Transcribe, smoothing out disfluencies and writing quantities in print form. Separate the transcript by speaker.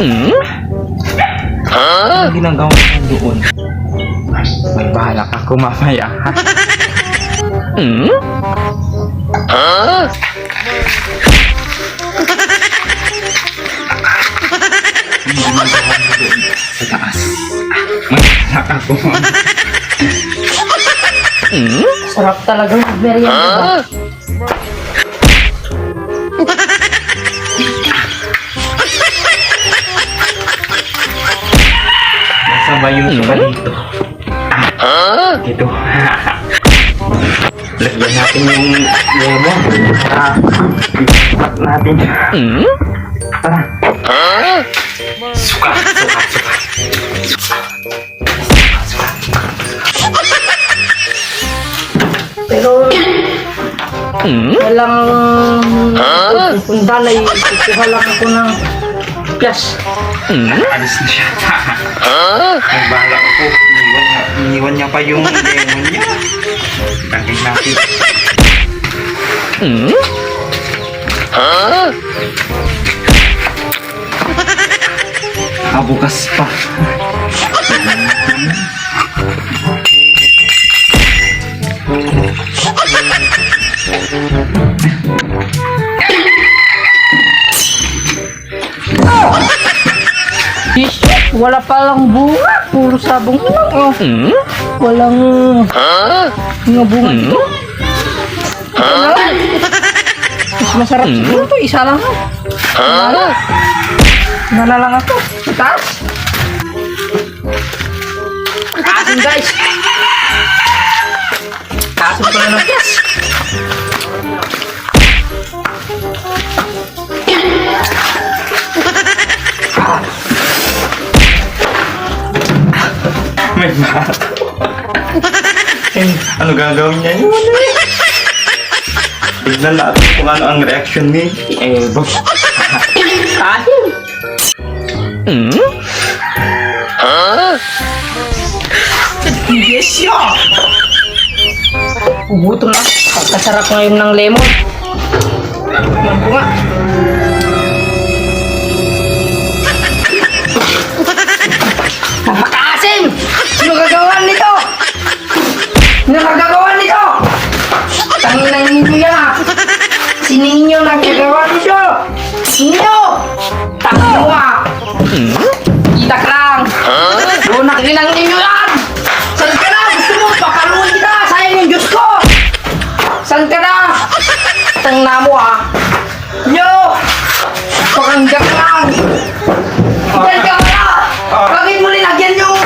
Speaker 1: Ang ginagawa mo doon? May bahala ka kung mamaya, ha? Ang ginagawa mo doon sa taas. May bahala ka kung mamaya.
Speaker 2: Sarap talaga mag-merienda.
Speaker 1: Nasabay yung suka dito. Dito. Lagyan natin yung lemon. Ipat natin. Tara. Suka.
Speaker 2: Pero walang pupunta na kukuha lang ako ng piyas.
Speaker 1: Alis na siya. May bahala ako. Iniwan niya pa yung lemon niya. Lagay natin. Bukas pa.
Speaker 2: Wala palang bunga, puro sabong lang. Oh. Walang mga bunga dito. Mas masarap siguro to, isa lang. Wala lang ako. Taas. Asin guys. Asin pala ng piyas.
Speaker 1: May bahala. Ano gagawin niya yun? Tignan natin kung ano ang reaction ni Evo.
Speaker 2: Asin. Yes, yo! Gutom na. Pagkasarap ngayon ng lemon. Magbunga. Napakaasim! Sino gagawan nito? Sino gagawan nito? Tanginan ninyo yan ha! Sino ninyo nagagawa nito? Sino? Tanginan mo ha! Itak lang! Doon nakilang ninyo yan! Saan ka na? Gusto mo? Pakaluin kita! Sayang yung Diyos ko! Saan ka na? Tangna mo ha! Nyo! Pakanggap lang! Saan ka na? Bakit mo linagyan yung